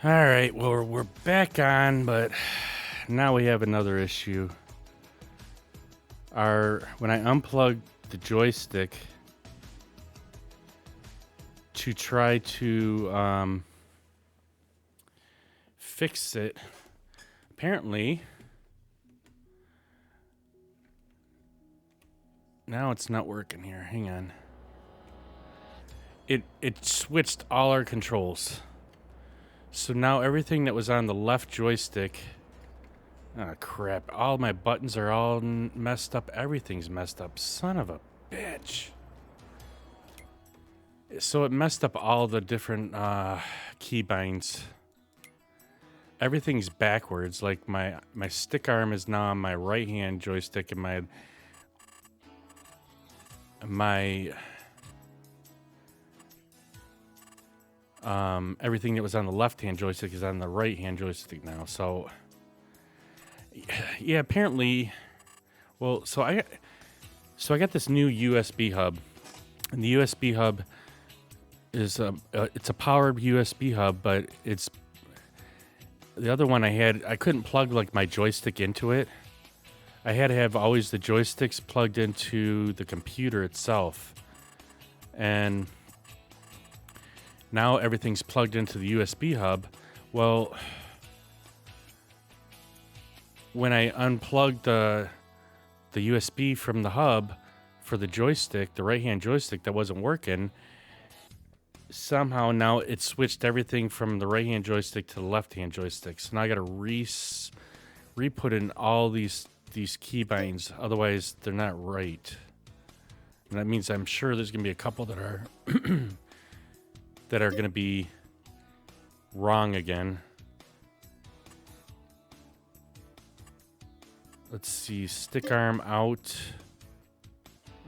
All right, well, we're back on, but now we have another issue. When I unplugged the joystick to try to fix it, apparently now it's not working here. Hang on. It switched all our controls. So now everything that was on the left joystick, oh crap, all my buttons are all messed up. Everything's messed up. Son of a bitch. So it messed up all the different keybinds. Everything's backwards. Like my stick arm is now on my right hand joystick, and my everything that was on the left hand joystick is on the right hand joystick now. So yeah, apparently, well, so I got this new USB hub, and the USB hub is it's a powered USB hub, but it's the other one I couldn't plug like my joystick into it. I had to have always the joysticks plugged into the computer itself, and now everything's plugged into the USB hub. Well, when I unplugged the USB from the hub for the joystick, the right-hand joystick that wasn't working, somehow now it switched everything from the right-hand joystick to the left-hand joystick. So now I got to re-put in all these keybinds, otherwise they're not right. And that means I'm sure there's going to be a couple that are that are going to be wrong again. Let's see, stick arm out.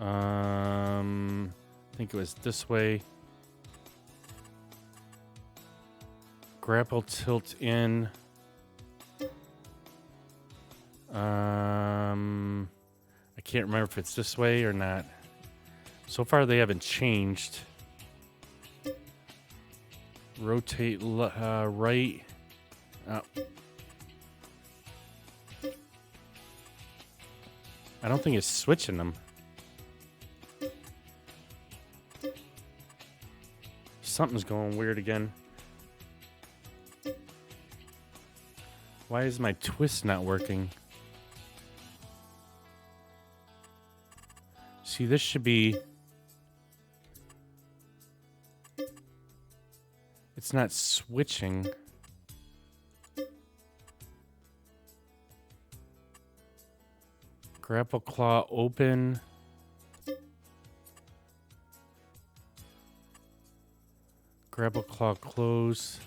I think it was this way. Grapple tilt in. I can't remember if it's this way or not. So far they haven't changed. Rotate right. Oh. I don't think it's switching them. Something's going weird again. Why is my twist not working? See, this should be... It's not switching. Grapple claw open. Grapple claw close.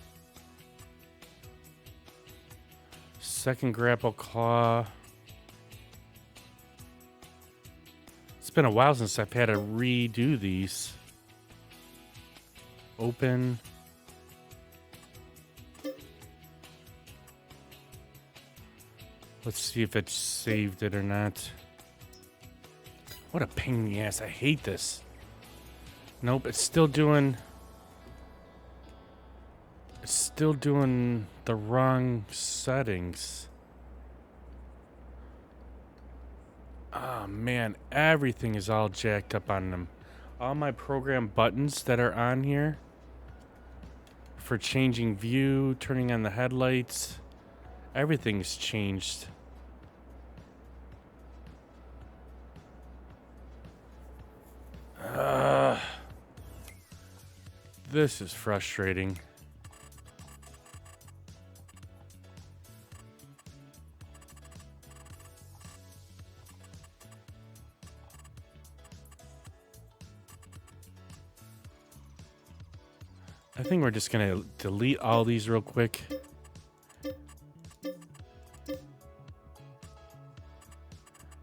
Second grapple claw. It's been a while since I've had to redo these. Open. Let's see if it saved it or not. What a pain in the ass. I hate this. Nope, it's still doing... It's still doing the wrong settings. Oh man, everything is all jacked up on them. All my program buttons that are on here for changing view, turning on the headlights, everything's changed. This is frustrating. I think we're just gonna delete all these real quick.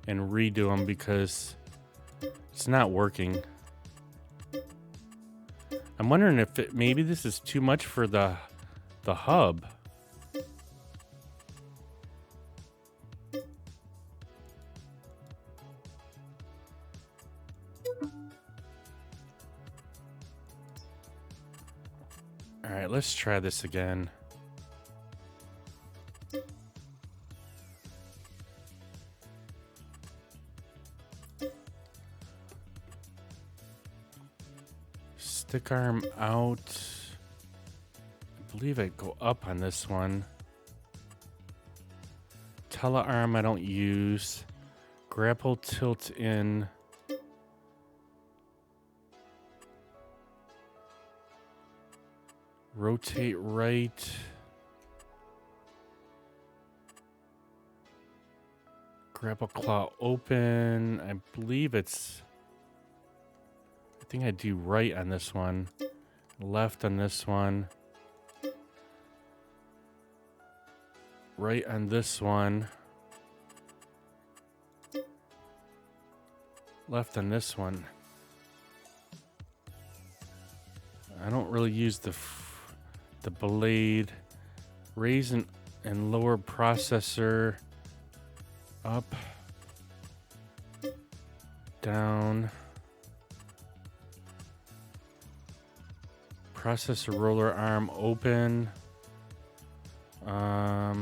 And redo them because it's not working. I'm wondering if maybe this is too much for the hub. All right, let's try this again. Stick arm out. I believe I go up on this one. Telearm I don't use. Grapple tilt in. Rotate right. Grapple claw open. I believe it's... I think I do right on this one. Left on this one. Right on this one. Left on this one. I don't really use the blade. Raise and lower processor. Up. Down. Processor roller arm open. I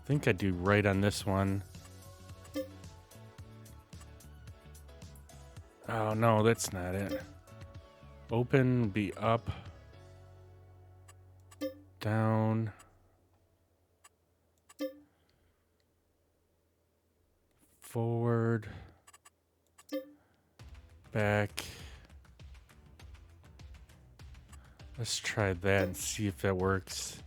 think I do right on this one. Oh no, that's not it. Open, be up, down, forward, back. Let's try that and see if that works.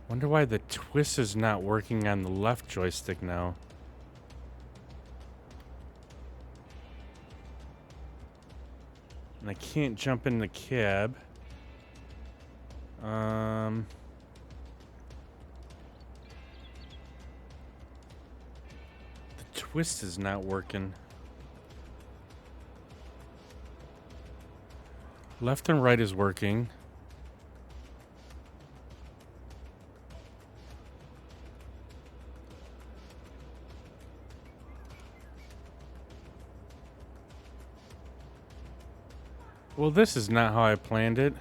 Wonder why the twist is not working on the left joystick now. And I can't jump in the cab. The twist is not working. Left and right is working. Well, this is not how I planned it.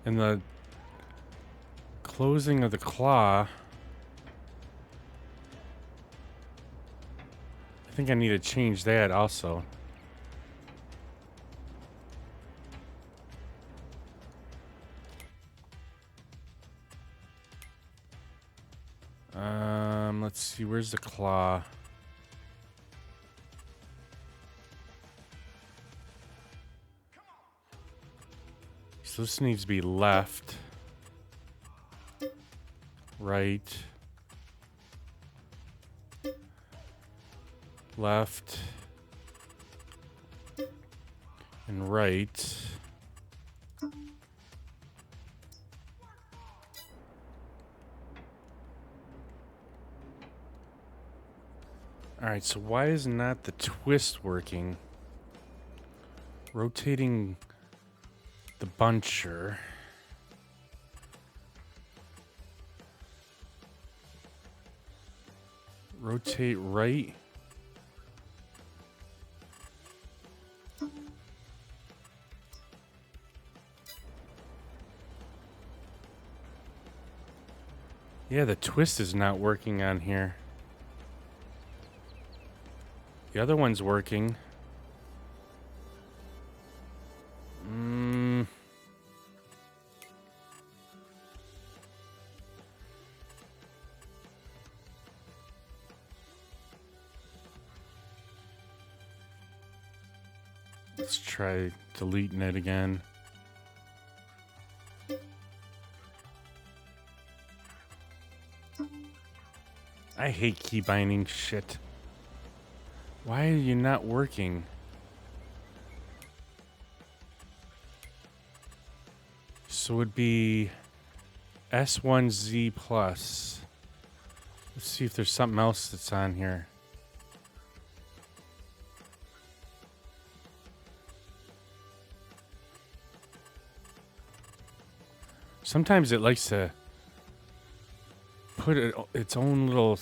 And the closing of the claw. I think I need to change that also. Let's see, where's the claw? So this needs to be left, right, left, and right. All right, so why is not the twist working? Rotating the buncher. Rotate right. Yeah, the twist is not working on here. The other one's working. Let's try deleting it again. I hate key binding shit. Why are you not working? So it would be S1Z plus. Let's see if there's something else that's on here. Sometimes it likes to put its own little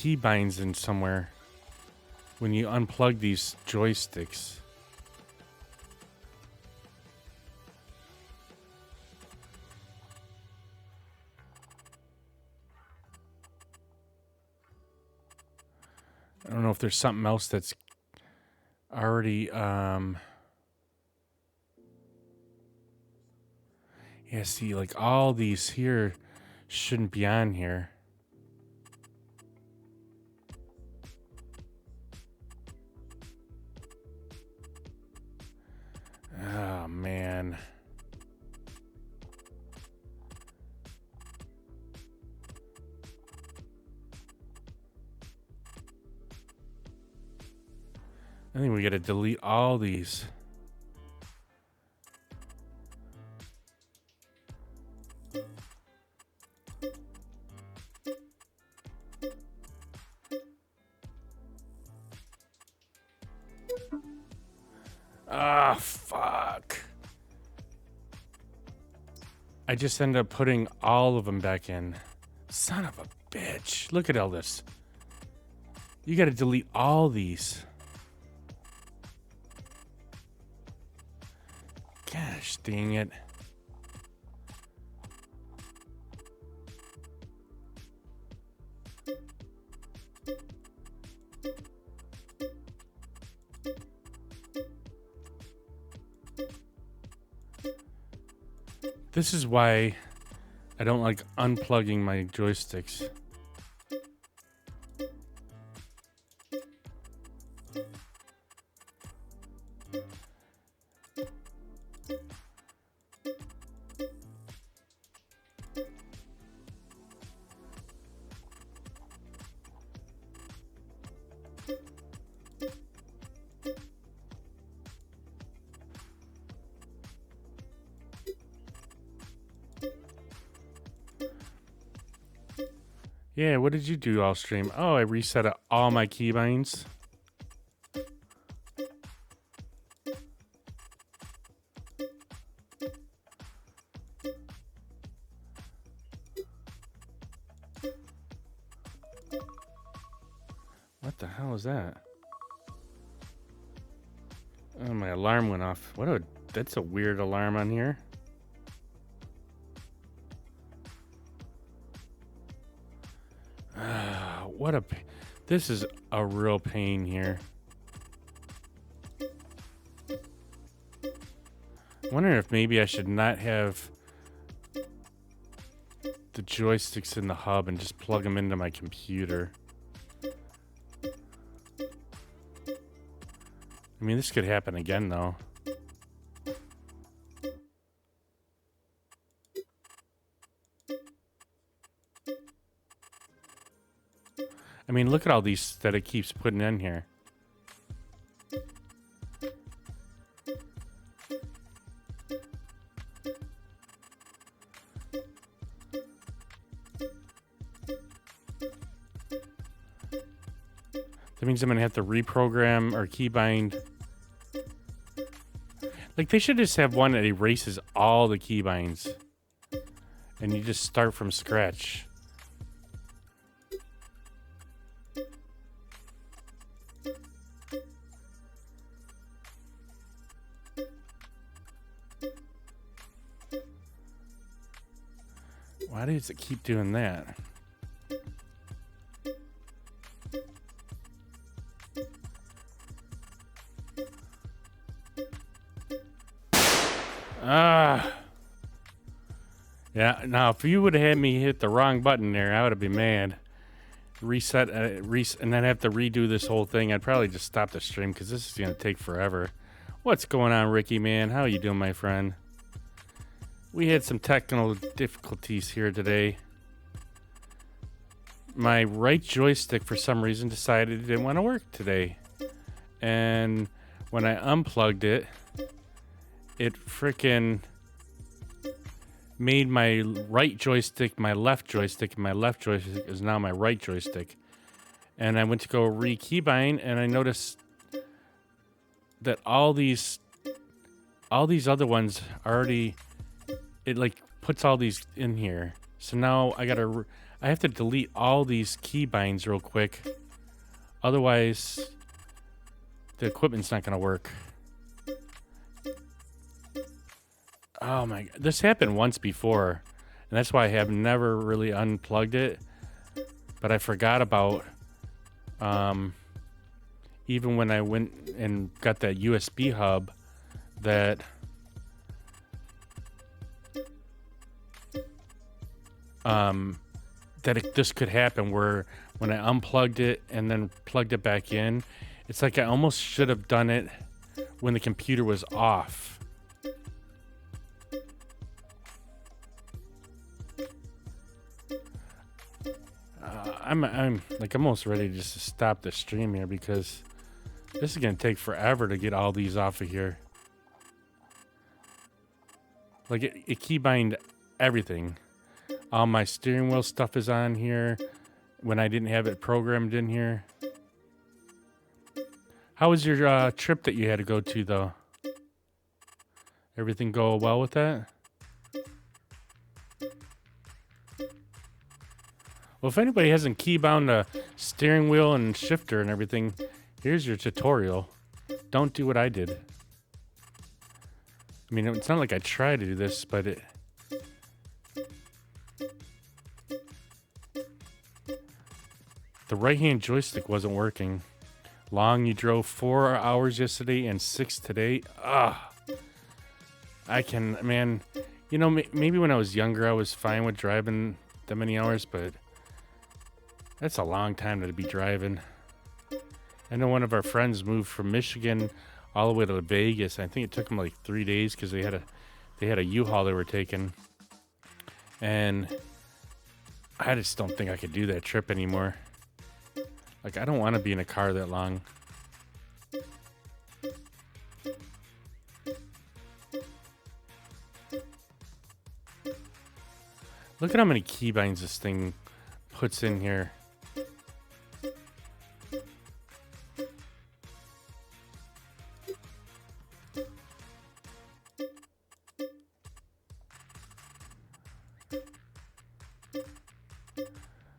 keybinds in somewhere when you unplug these joysticks. I don't know if there's something else that's already, yeah, see, like all these here shouldn't be on here. Oh, man. I think we gotta delete all these. Ah, fuck. I just ended up putting all of them back in. Son of a bitch. Look at all this. You gotta delete all these. Gosh, dang it. This is why I don't like unplugging my joysticks. Yeah, what did you do all stream? Oh, I reset all my keybinds. What the hell is that? Oh, my alarm went off. That's a weird alarm on here. This is a real pain here. I'm wondering if maybe I should not have the joysticks in the hub and just plug them into my computer. I mean, this could happen again, though. I mean, look at all these that it keeps putting in here. That means I'm going to have to reprogram or keybind. Like, they should just have one that erases all the keybinds. And you just start from scratch. Why does it keep doing that? Yeah, now if you would have had me hit the wrong button there, I would have been mad. Reset, and then have to redo this whole thing. I'd probably just stop the stream because this is going to take forever. What's going on, Ricky, man? How you doing, my friend? We had some technical difficulties here today. My right joystick, for some reason, decided it didn't want to work today. And when I unplugged it, it freaking made my right joystick my left joystick, and my left joystick is now my right joystick. And I went to go re-keybind, and I noticed that all these other ones already, it like puts all these in here. So now I have to delete all these keybinds real quick. Otherwise, the equipment's not gonna work. Oh my, this happened once before, and that's why I have never really unplugged it. But I forgot about, even when I went and got that USB hub, that this could happen where when I unplugged it and then plugged it back in, it's like I almost should have done it when the computer was off. I'm like almost ready just to stop the stream here because this is gonna take forever to get all these off of here. Like it keybind everything. All my steering wheel stuff is on here when I didn't have it programmed in here. How was your trip that you had to go to though? Everything go well with that? Well, if anybody hasn't keybound a steering wheel and shifter and everything, here's your tutorial. Don't do what I did. I mean, it's not like I tried to do this, but the right-hand joystick wasn't working. You drove 4 hours yesterday and 6 today. Man, you know, maybe when I was younger, I was fine with driving that many hours, but that's a long time to be driving. I know one of our friends moved from Michigan all the way to Vegas. I think it took them like 3 days because they had a U-Haul they were taking. And I just don't think I could do that trip anymore. Like, I don't want to be in a car that long. Look at how many keybinds this thing puts in here.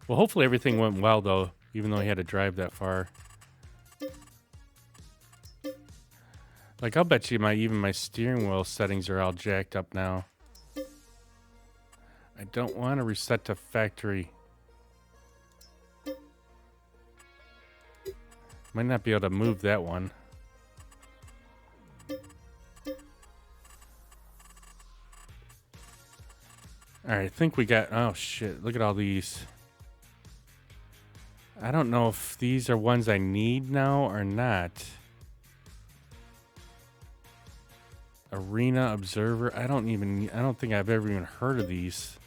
Well, hopefully everything went well, though, even though he had to drive that far. Like, I'll bet you even my steering wheel settings are all jacked up now. I don't want to reset to factory. Might not be able to move that one. Alright, I think we got... Oh, shit. Look at all these. I don't know if these are ones I need now or not. Arena Observer. I don't think I've ever even heard of these.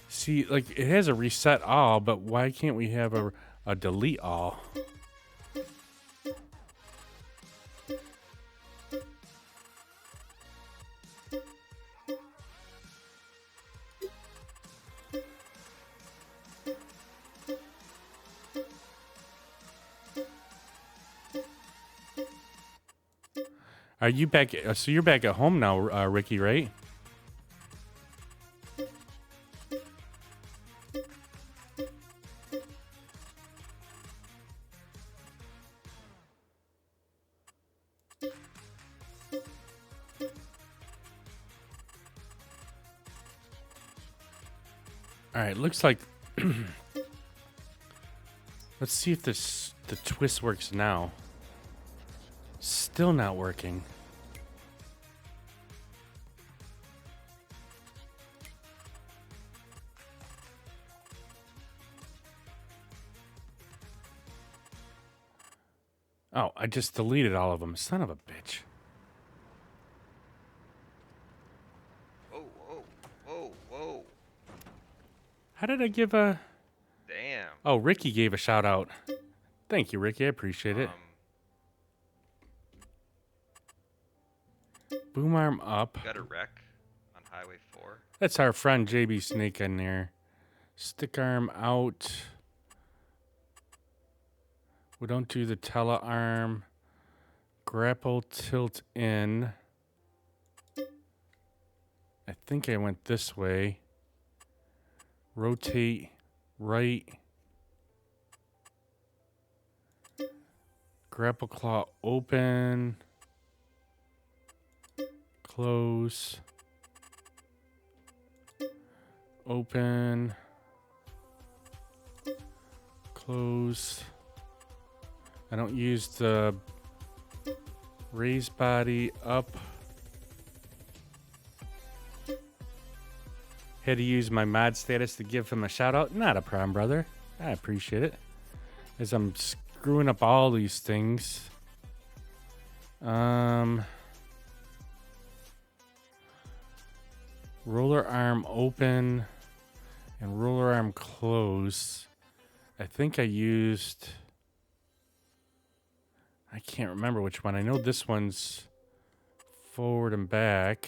See, like, it has a reset all, but why can't we have a delete all? Are you back? So you're back at home now, Ricky, right? All right, looks like. Let's see if the twist works now. Still not working. Oh, I just deleted all of them. Son of a bitch. Whoa, whoa, whoa, whoa. How did I give a... Damn. Oh, Ricky gave a shout out. Thank you, Ricky. I appreciate it. Boom arm up. Got a wreck on Highway 4. That's our friend JB Snake in there. Stick arm out. We don't do the telearm. grapple tilt in. I think I went this way. Rotate right. Grapple claw open. Close. Open. Close. I don't use the raise body up. Had to use my mod status to give him a shout out. Not a problem, brother. I appreciate it. As I'm screwing up all these things. Roller arm open and roller arm close. I think I used... I can't remember which one. I know this one's forward and back.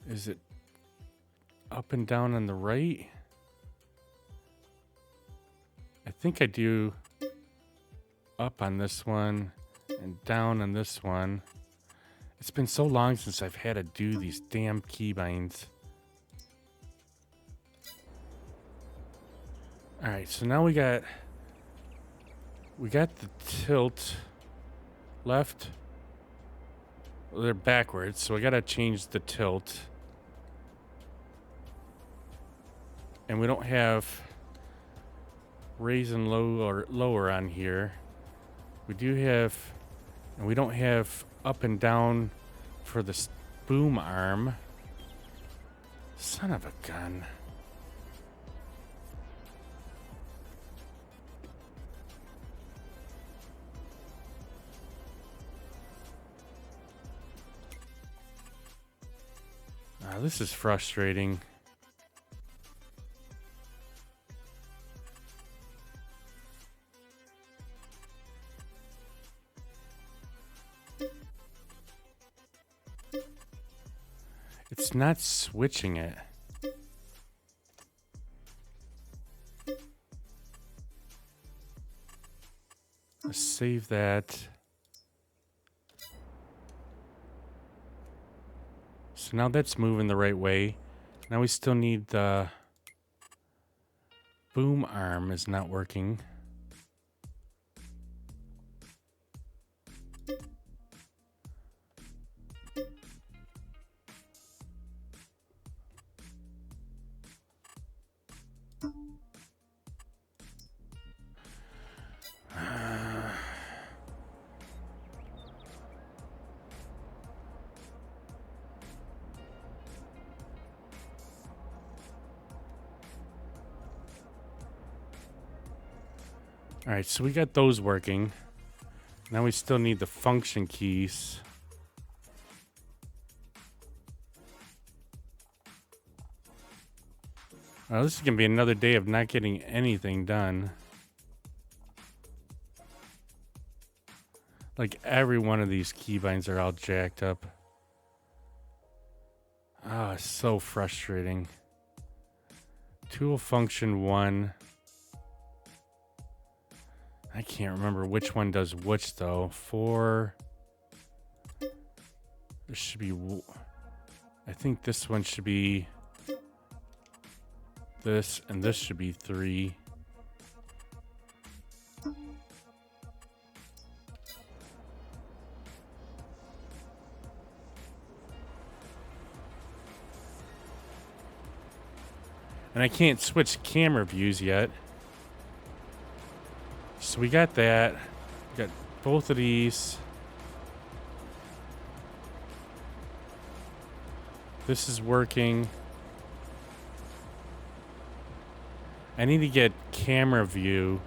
Is it up and down on the right? I think I do up on this one and down on this one. It's been so long since I've had to do these damn keybinds. All right, so now we got the tilt left. Well, they're backwards, so I gotta change the tilt. And we don't have raise and lower on here. We do have, and we don't have up and down for the boom arm. Son of a gun. This is frustrating. It's not switching it. Let's save that. So now that's moving the right way. Now we still need the boom arm is not working. All right, so we got those working. Now we still need the function keys. Well, this is going to be another day of not getting anything done. Like every one of these keybinds are all jacked up. Ah, it's so frustrating. Tool function 1. I can't remember which one does which though. 4. This should be... I think this one should be this, and this should be 3. And I can't switch camera views yet. So we got that. We got both of these. This is working. I need to get camera view.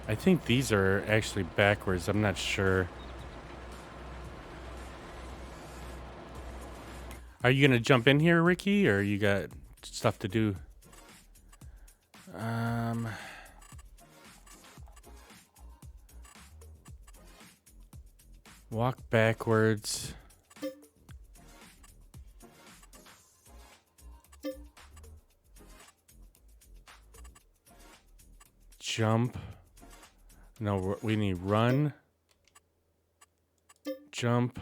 I think these are actually backwards. I'm not sure. Are you gonna jump in here, Ricky, or you got stuff to do? Walk backwards. Jump. No, we need run. Jump.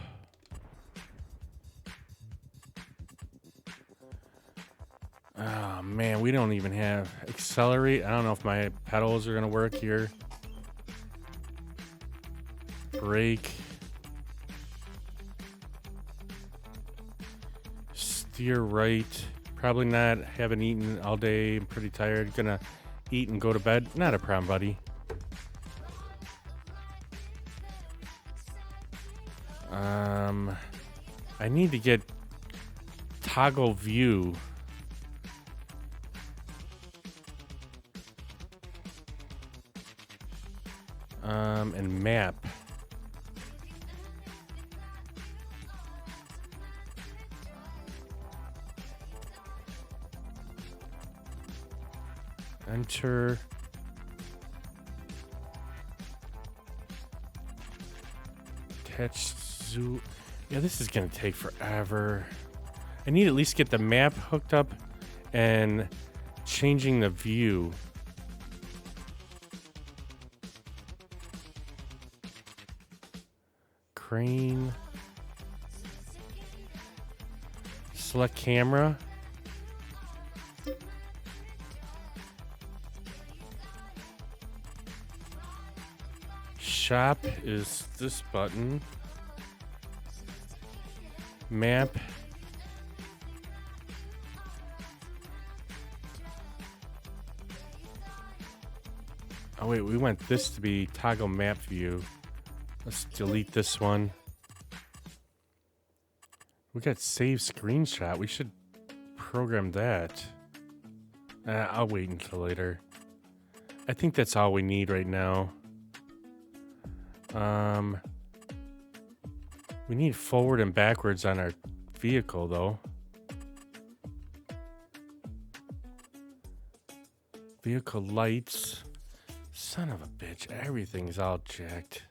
Oh man, we don't even have accelerate. I don't know if my pedals are gonna work here. Brake. Steer right. Probably not. Haven't eaten all day. I'm pretty tired. Gonna eat and go to bed. Not a problem, buddy. I need to get toggle view. And map. Enter. Attach zoo. Yeah, this is gonna take forever. I need to at least get the map hooked up and changing the view. Crane. Select camera. Shop is this button. Map. Oh wait, we want this to be toggle map view. Let's delete this one. We got save screenshot. We should program that. I'll wait until later. I think that's all we need right now. We need forward and backwards on our vehicle though. Vehicle lights. Son of a bitch, everything's all jacked.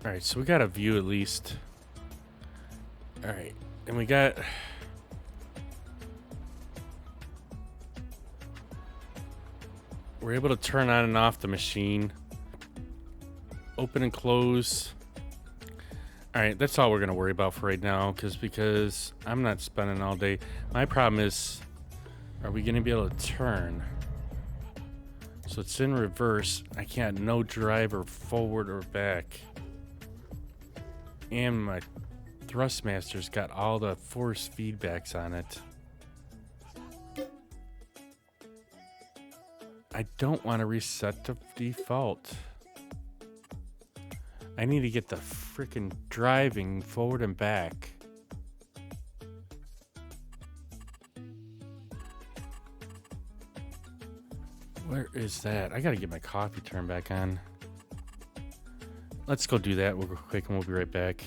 Alright, so we got a view at least. Alright, and we got... We're able to turn on and off the machine. Open and close. Alright, that's all we're going to worry about for right now, because I'm not spending all day. My problem is, are we going to be able to turn? So it's in reverse. I can't no drive or forward or back. And my Thrustmaster's got all the force feedbacks on it. I don't want to reset the default. I need to get the freaking driving forward and back. Where is that? I gotta get my coffee turned back on. Let's go do that real quick and we'll be right back.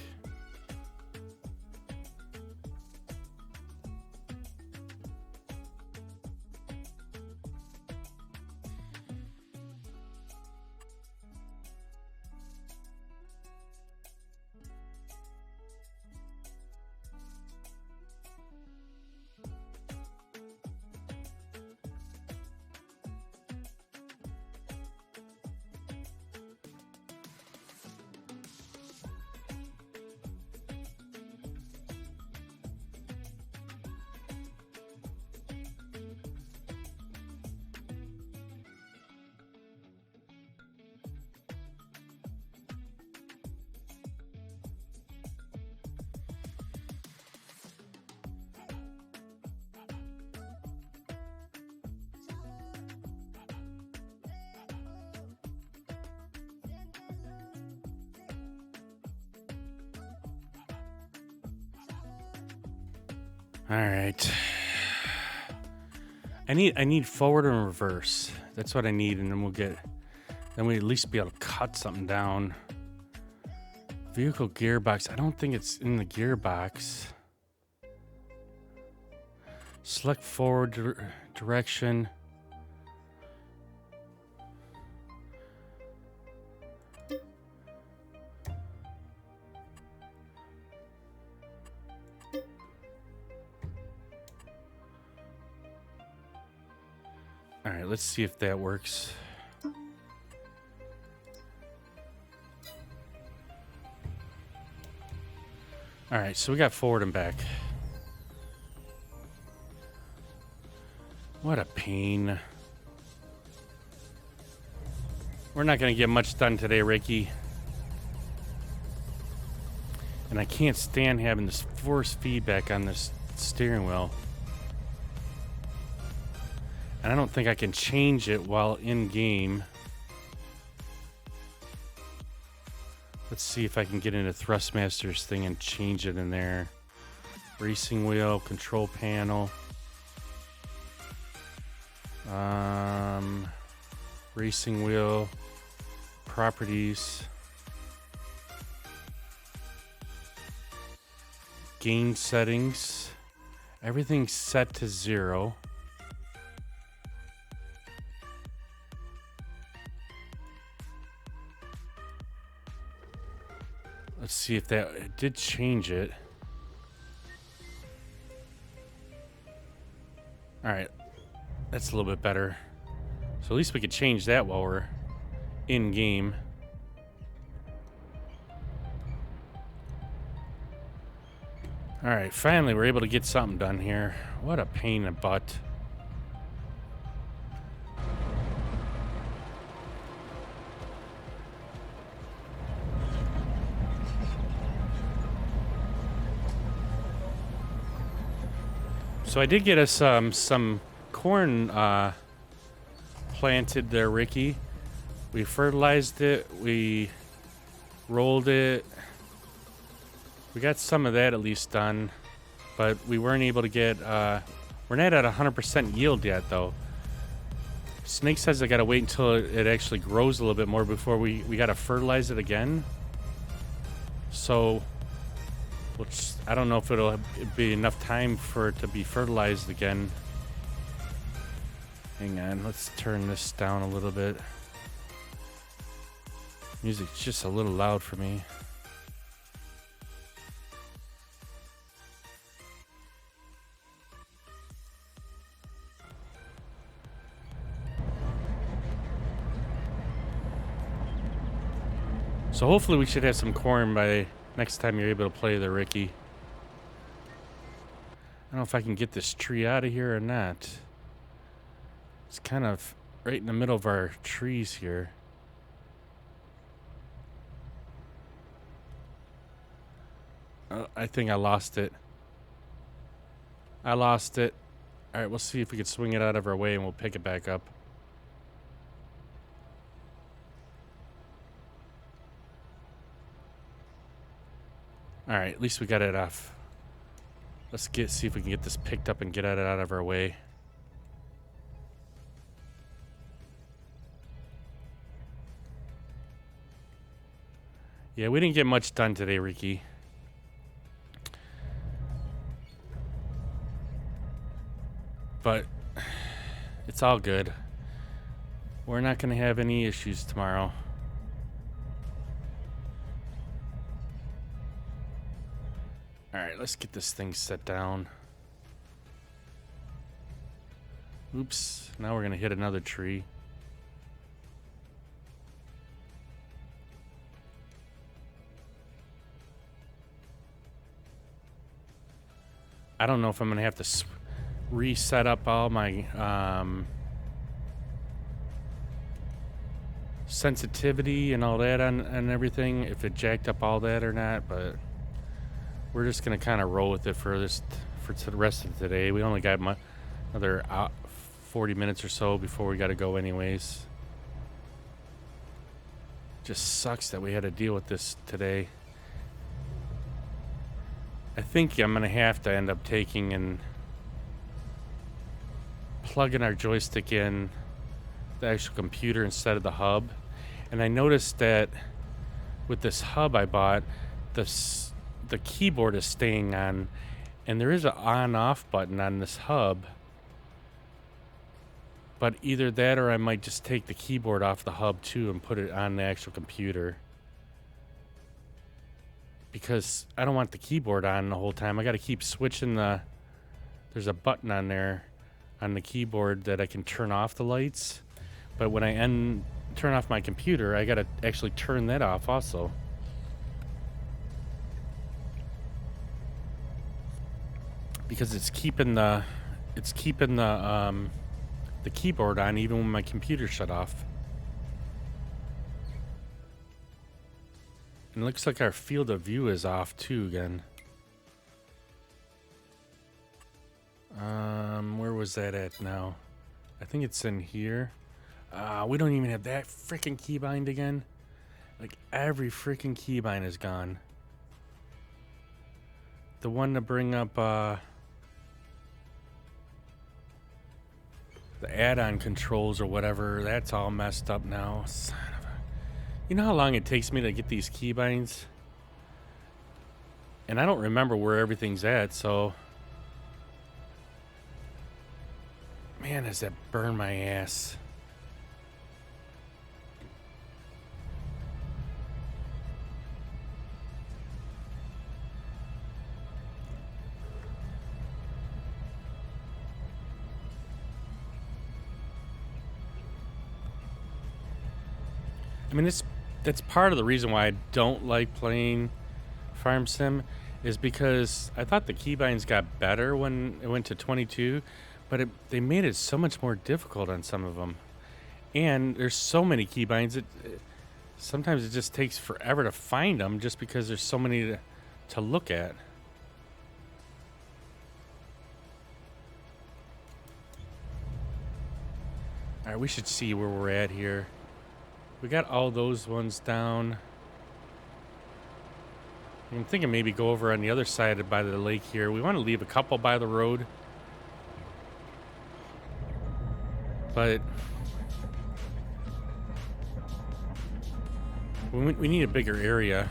All right. I need forward and reverse. That's what I need, and then we at least be able to cut something down. Vehicle gearbox. I don't think it's in the gearbox. Select forward direction. All right, let's see if that works. All right, so we got forward and back. What a pain. We're not going to get much done today, Ricky. And I can't stand having this force feedback on this steering wheel. And I don't think I can change it while in game. Let's see if I can get into Thrustmaster's thing and change it in there. Racing wheel, control panel. Racing wheel, properties. Gain settings. Everything's set to 0. Let's see if it did change it. All right, that's a little bit better. So at least we could change that while we're in game. All right, finally we're able to get something done here. What a pain in the butt. So I did get us some corn planted there, Ricky. We fertilized it. We rolled it. We got some of that at least done, but we weren't able to get. We're not at 100% yield yet, though. Snake says I gotta wait until it actually grows a little bit more before we gotta fertilize it again. So. Which I don't know if it'll be enough time for it to be fertilized again. Hang on, let's turn this down a little bit. Music's just a little loud for me. So hopefully we should have some corn by next time you're able to play the Ricky. I don't know if I can get this tree out of here or not. It's kind of right in the middle of our trees here. I think I lost it. I lost it. All right, we'll see if we can swing it out of our way and we'll pick it back up. All right, at least we got it off. Let's see if we can get this picked up and get it out of our way. Yeah, we didn't get much done today, Ricky. But it's all good. We're not going to have any issues tomorrow. All right, let's get this thing set down. Oops, now we're going to hit another tree. I don't know if I'm going to have to reset up all my sensitivity and all that on everything, if it jacked up all that or not, but we're just going to kind of roll with it for the rest of today. We only got another 40 minutes or so before we got to go anyways. Just sucks that we had to deal with this today. I think I'm going to have to end up taking and plugging our joystick in the actual computer instead of the hub. And I noticed that with this hub I bought, the keyboard is staying on, And there is an on-off button on this hub. But either that or I might just take the keyboard off the hub too and put it on the actual computer. Because I don't want the keyboard on the whole time. I got to keep switching the... There's a button on there on the keyboard that I can turn off the lights. But when I turn off my computer, I got to actually turn that off also. Because it's keeping the keyboard on even when my computer shut off. And it looks like our field of view is off too again. Where was that at now? I think it's in here. We don't even have that freaking keybind again. Like every freaking keybind is gone. The one to bring up the add-on controls or whatever, that's all messed up now. Son of a... You know how long it takes me to get these keybinds? And I don't remember where everything's at, so... Man, does that burn my ass. I mean, that's part of the reason why I don't like playing Farm Sim, is because I thought the keybinds got better when it went to 22, but they made it so much more difficult on some of them. And there's so many keybinds, sometimes it just takes forever to find them just because there's so many to look at. All right, we should see where we're at here. We got all those ones down. I'm thinking maybe go over on the other side by the lake here. We want to leave a couple by the road. But we need a bigger area.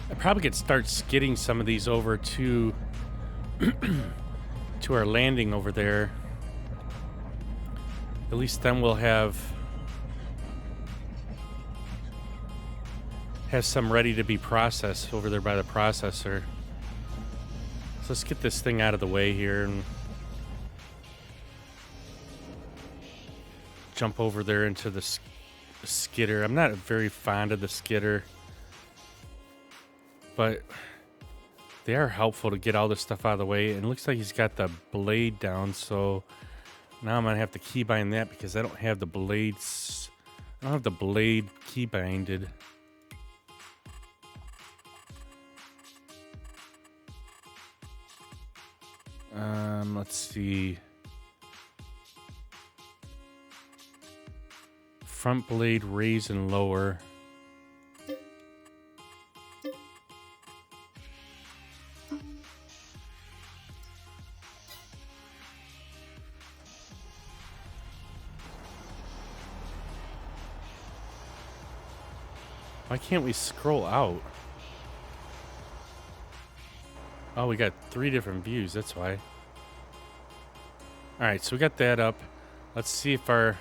I probably could start skidding some of these over to to our landing over there. At least then we'll have some ready to be processed over there by the processor. So let's get this thing out of the way here and jump over there into the skidder. I'm not very fond of the skidder, but they are helpful to get all this stuff out of the way. And it looks like he's got the blade down, so now I'm gonna have to keybind that because I don't have the blades. I don't have the blade keybinded. Let's see. Front blade raise and lower. Why can't we scroll out? Oh, we got 3 different views, that's why. Alright, so we got that up. Let's see if our...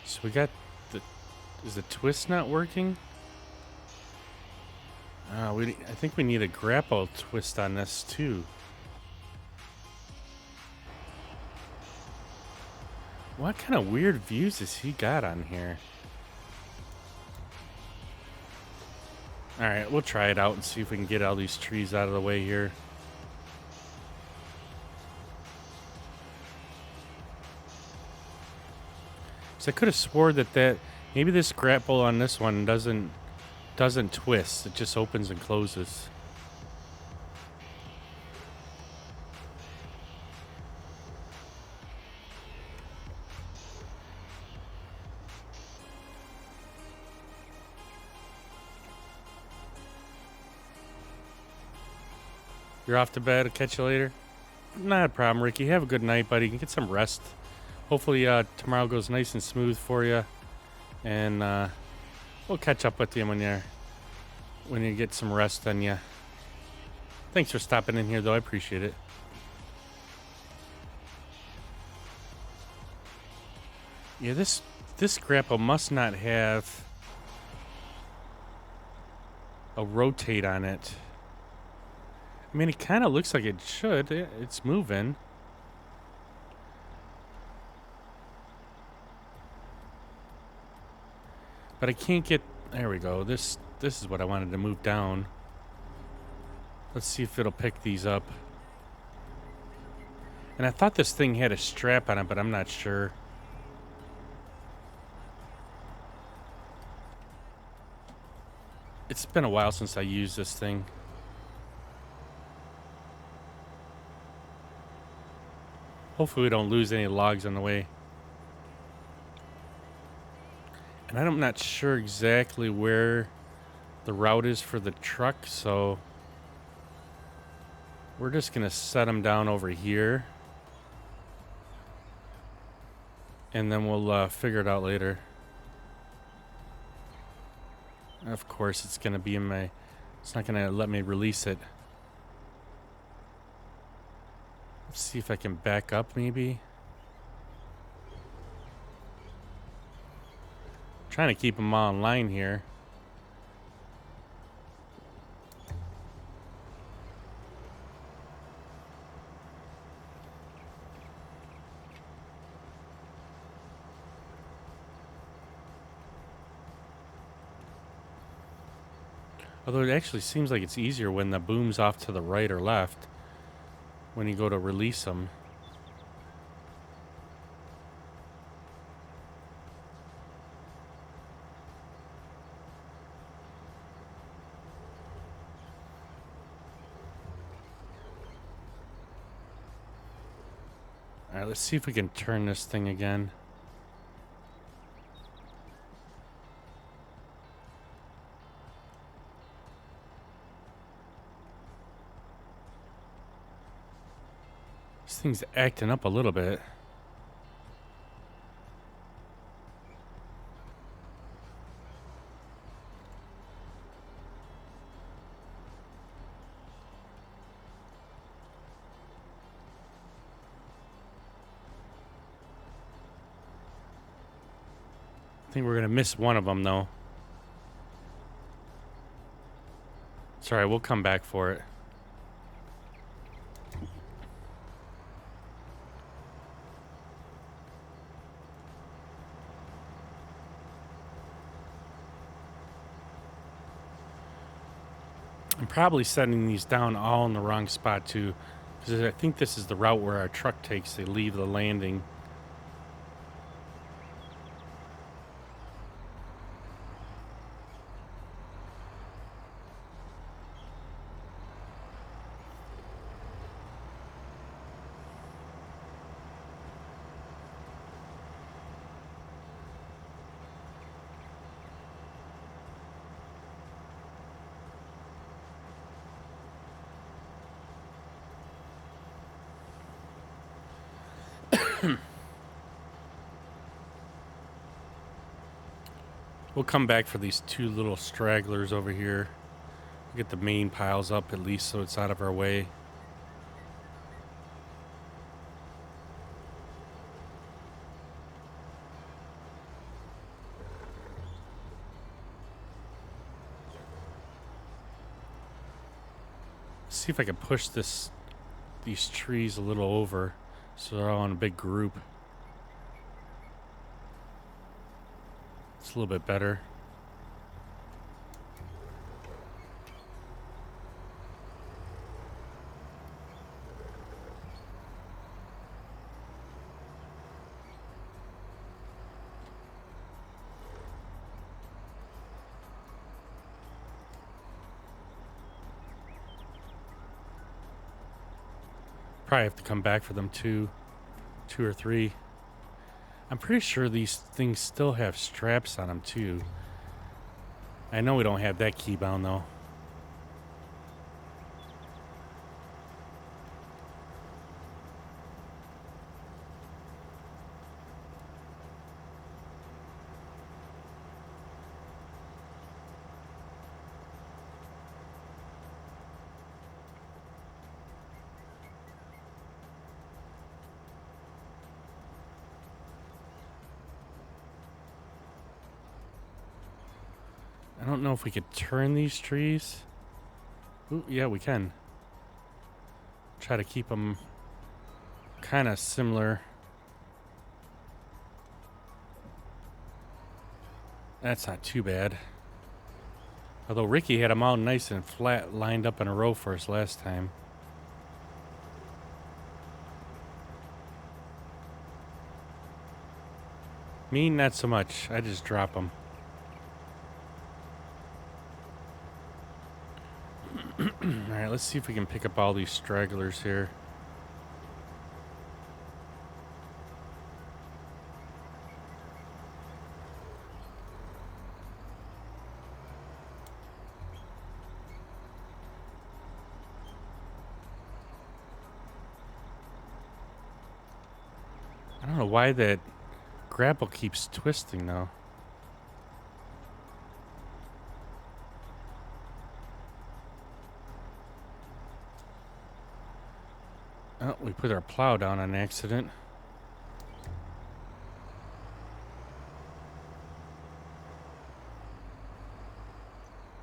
So we got the... Is the twist not working? I think we need a grapple twist on this too. What kind of weird views has he got on here? Alright, we'll try it out and see if we can get all these trees out of the way here. So I could have swore that maybe this grapple on this one doesn't twist. It just opens and closes. You're off to bed. I'll catch you later. Not a problem, Ricky. Have a good night, buddy. You can get some rest hopefully tomorrow goes nice and smooth for you, and we'll catch up with you when you get some rest on you. Thanks for stopping in here, though. I appreciate it. Yeah, this grapple must not have a rotate on it. I mean, it kind of looks like it should. It's moving. But I can't get... There we go. This is what I wanted to move down. Let's see if it'll pick these up. And I thought this thing had a strap on it, but I'm not sure. It's been a while since I used this thing. Hopefully we don't lose any logs on the way. And I'm not sure exactly where the route is for the truck, so we're just going to set them down over here. And then we'll figure it out later. Of course, it's going to be in my... It's not going to let me release it. Let's see if I can back up, maybe. Trying to keep them all in line here. Although it actually seems like it's easier when the boom's off to the right or left when you go to release them. Alright, let's see if we can turn this thing again. This thing's acting up a little bit. I think we're going to miss one of them, though. Sorry, we'll come back for it. I'm probably setting these down all in the wrong spot, too. Because I think this is the route where our truck takes. They leave the landing. We'll come back for these two little stragglers over here. We'll get the main piles up at least so it's out of our way. See if I can push these trees a little over so they're all in a big group. It's a little bit better. Probably have to come back for them two or three. I'm pretty sure these things still have straps on them too. I know we don't have that keybound though. I don't know if we could turn these trees. Ooh, yeah, we can. Try to keep them kind of similar. That's not too bad. Although Ricky had them all nice and flat lined up in a row for us last time. Me, not so much. I just drop them. Alright, let's see if we can pick up all these stragglers here. I don't know why that grapple keeps twisting though. Oh, we put our plow down on accident.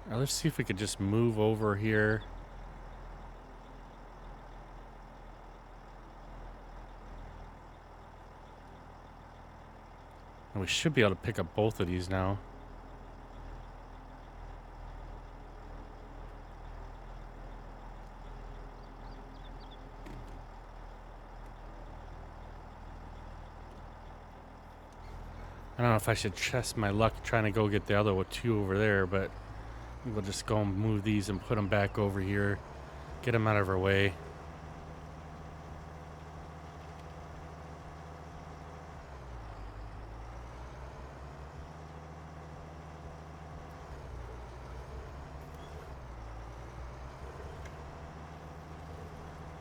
Now let's see if we could just move over here. And we should be able to pick up both of these now. I don't know if I should test my luck trying to go get the other two over there, but we'll just go and move these and put them back over here. Get them out of our way.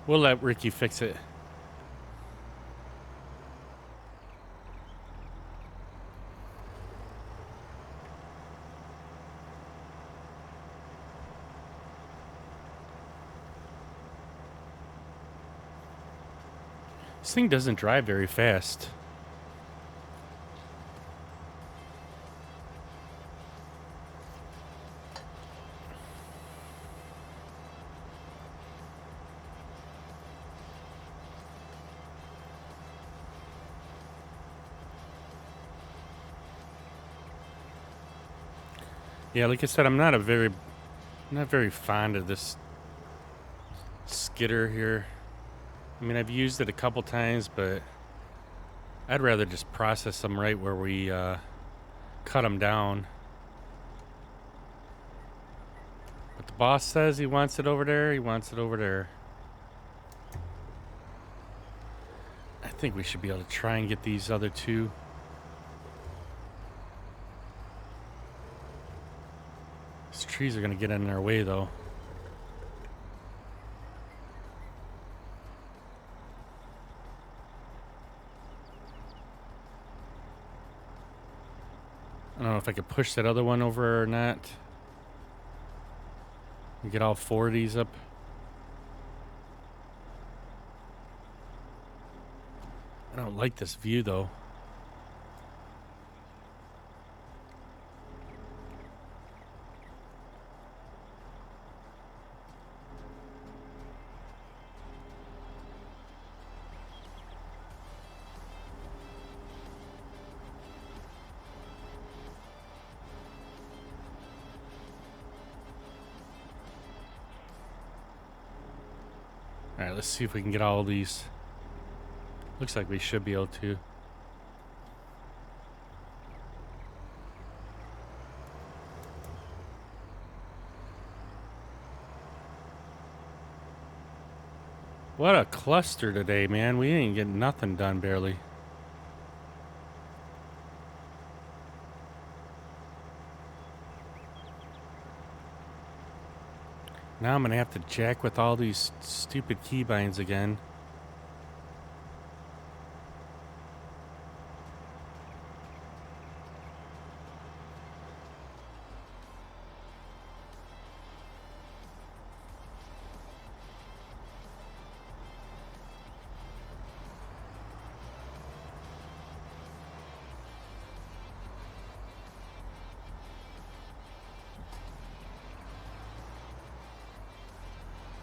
We'll let Ricky fix it. This thing doesn't drive very fast. Yeah, like I said, I'm not very fond of this skidder here. I mean, I've used it a couple times, but I'd rather just process them right where we cut them down. But the boss says he wants it over there. He wants it over there. I think we should be able to try and get these other two. These trees are going to get in their way, though. I don't know if I could push that other one over or not. And get all four of these up. I don't like this view, though. Alright, let's see if we can get all of these. Looks like we should be able to. What a cluster today, man. We ain't getting nothing done barely. Now I'm going to have to jack with all these stupid keybinds again.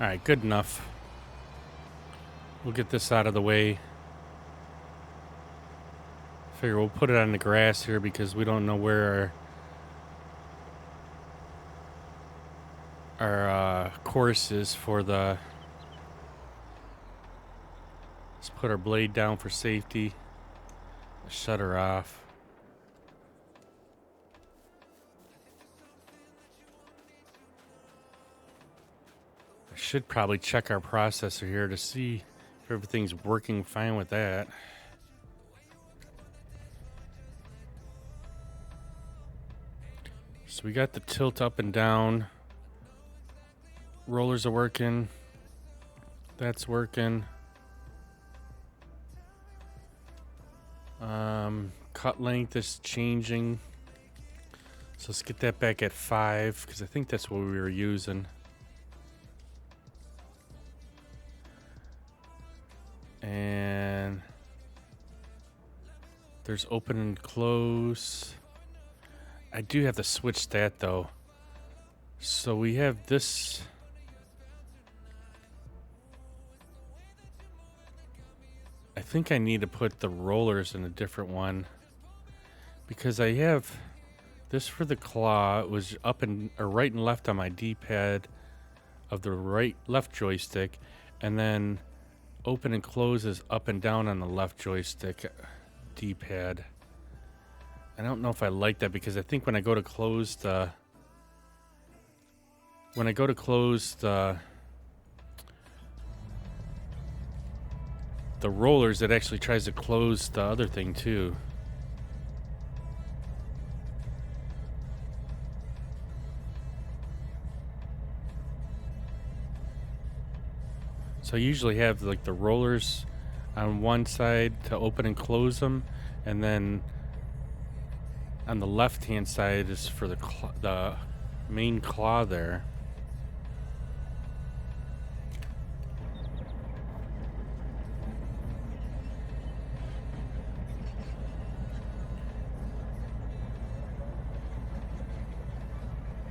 All right, good enough. We'll get this out of the way. Figure we'll put it on the grass here because we don't know where our course is for the... Let's put our blade down for safety. Shut her off. I should probably check our processor here to see if everything's working fine with that. So we got the tilt up and down. Rollers are working. That's working. Cut length is changing. So let's get that back at 5 because I think that's what we were using. And there's open and close. I do have to switch that though. So we have this. I think I need to put the rollers in a different one because I have this for the claw. It was up and or right and left on my D-pad of the left joystick, and then open and close is up and down on the left joystick D-pad. I don't know if I like that because I think when I go to close the rollers, it actually tries to close the other thing too. So I usually have like the rollers on one side to open and close them, and then on the left hand side is for the main claw there.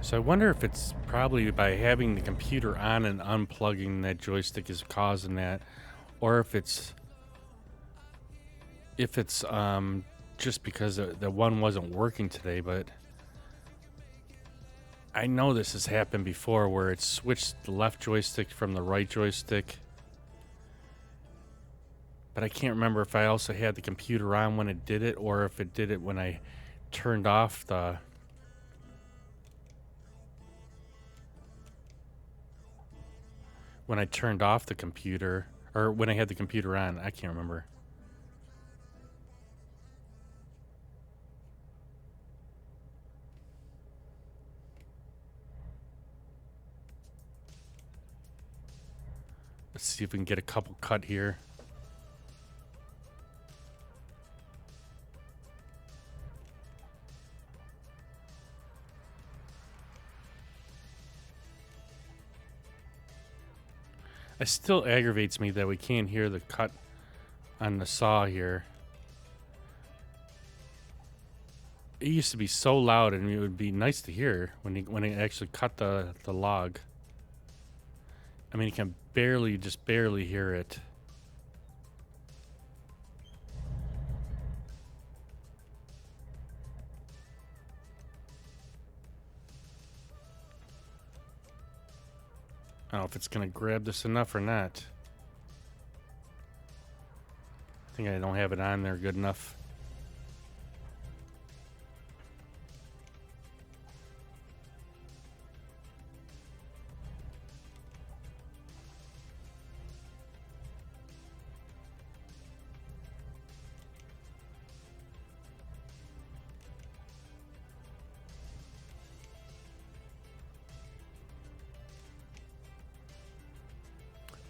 So I wonder if it's probably by having the computer on and unplugging that joystick is causing that, or if it's just because the one wasn't working today. But I know this has happened before where it switched the left joystick from the right joystick. But I can't remember if I also had the computer on when it did it, or if it did it when I turned off the... when I turned off the computer, or when I had the computer on. I can't remember. Let's see if we can get a couple cut here. It still aggravates me that we can't hear the cut on the saw here. It used to be so loud, and it would be nice to hear when it actually cut the log. I mean, you can just barely hear it. I don't know if it's going to grab this enough or not. I think I don't have it on there good enough.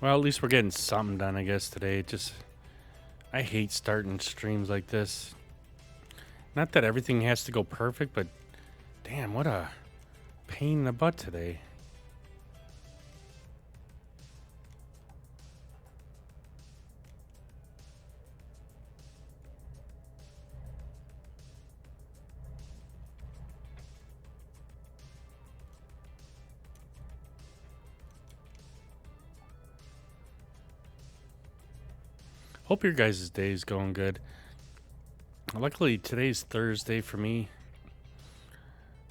Well, at least we're getting something done, I guess, today. I hate starting streams like this. Not that everything has to go perfect, but damn, what a pain in the butt today. Hope your guys' day is going good. Luckily, today's Thursday for me,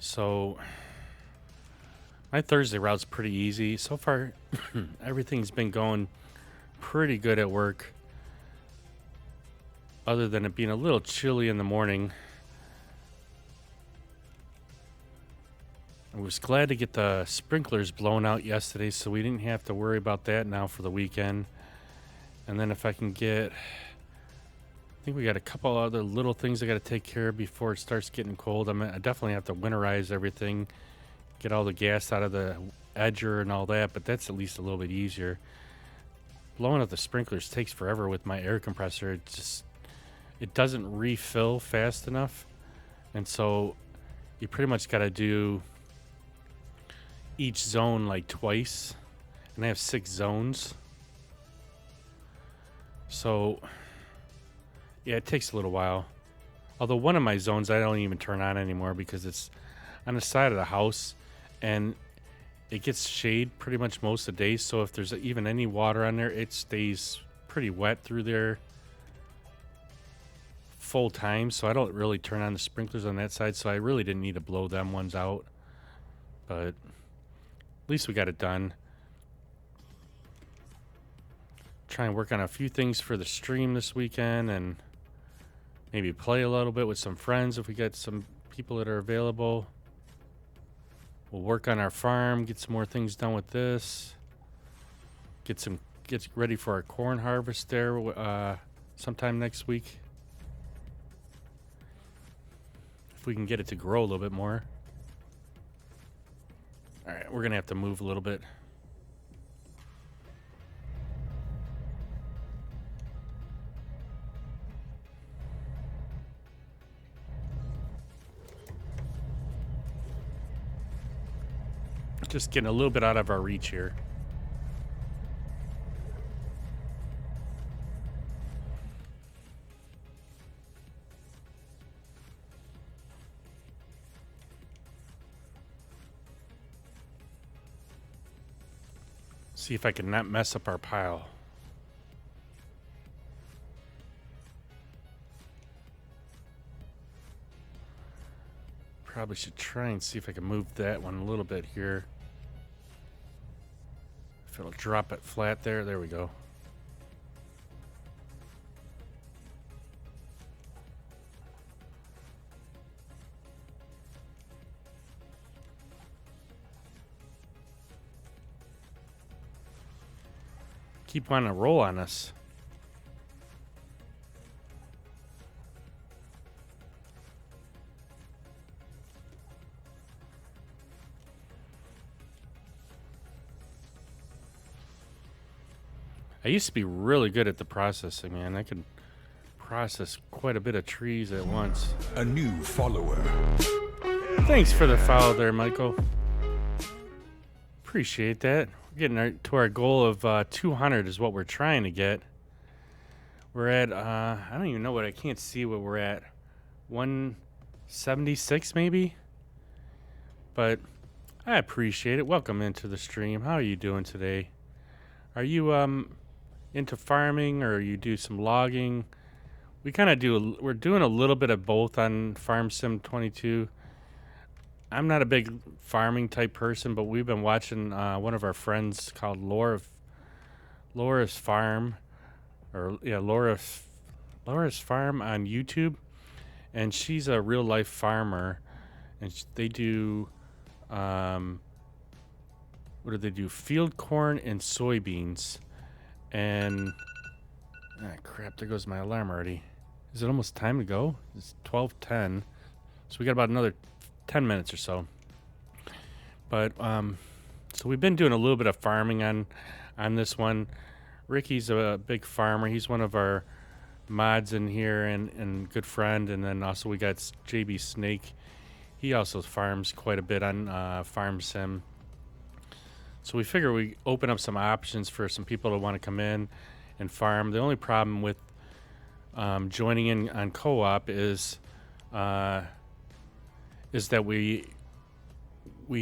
so my Thursday route's pretty easy. So far, everything's been going pretty good at work, other than it being a little chilly in the morning. I was glad to get the sprinklers blown out yesterday, so we didn't have to worry about that now for the weekend. And then if I can get, I think we got a couple other little things I got to take care of before it starts getting cold. I definitely have to winterize everything, get all the gas out of the edger and all that, but that's at least a little bit easier. Blowing out the sprinklers takes forever with my air compressor. It doesn't refill fast enough, and so you pretty much got to do each zone like twice, and I have 6 zones. So yeah, it takes a little while. Although one of my zones I don't even turn on anymore because it's on the side of the house and it gets shade pretty much most of the day. So if there's even any water on there, it stays pretty wet through there full time. So I don't really turn on the sprinklers on that side. So I really didn't need to blow them ones out. But at least we got it done. Try and work on a few things for the stream this weekend and maybe play a little bit with some friends if we get some people that are available. We'll work on our farm, get some more things done with this. Get ready for our corn harvest there sometime next week. If we can get it to grow a little bit more. All right, we're going to have to move a little bit. Just getting a little bit out of our reach here. See if I can not mess up our pile. Probably should try and see if I can move that one a little bit here. If it'll drop it flat there. There we go. Keep wanting to roll on us. I used to be really good at the processing, man. I could process quite a bit of trees at once. A new follower. Thanks for the follow there, Michael. Appreciate that. We're getting to our goal of 200 is what we're trying to get. We're at, I don't even know what, I can't see what we're at. 176 maybe? But I appreciate it. Welcome into the stream. How are you doing today? Are you into farming or you do some logging? We kind of we're doing a little bit of both on Farm Sim 22. I'm not a big farming type person, but we've been watching one of our friends called Laura's Farm, Laura's Farm on YouTube, and she's a real life farmer, and they do what do they do? Field corn and soybeans, and crap! There goes my alarm already. Is it almost time to go? It's 12:10, so we got about another 10 minutes or so. But so we've been doing a little bit of farming on this one. Ricky's a big farmer. He's one of our mods in here and good friend. And then also we got JB Snake. He also farms quite a bit on Farm Sim. So we figure we open up some options for some people to want to come in and farm. The only problem with joining in on co-op is that we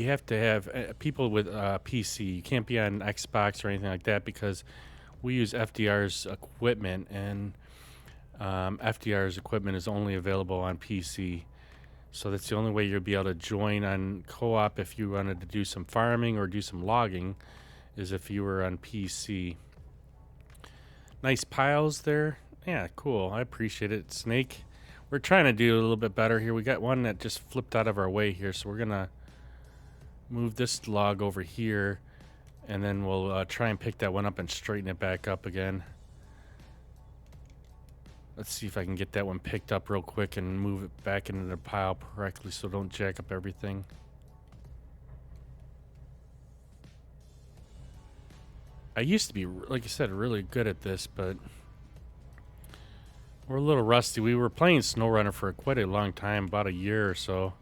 have to have people with PC. You can't be on Xbox or anything like that because we use FDR's equipment, and FDR's equipment is only available on PC. So that's the only way you'll be able to join on co-op if you wanted to do some farming or do some logging, is if you were on PC. Nice piles there. Yeah, cool. I appreciate it, Snake. We're trying to do a little bit better here. We got one that just flipped out of our way here, so we're gonna move this log over here, and then we'll try and pick that one up and straighten it back up again. Let's see if I can get that one picked up real quick and move it back into the pile correctly so don't jack up everything. I used to be, like I said, really good at this, but we're a little rusty. We were playing SnowRunner for quite a long time, about a year or so,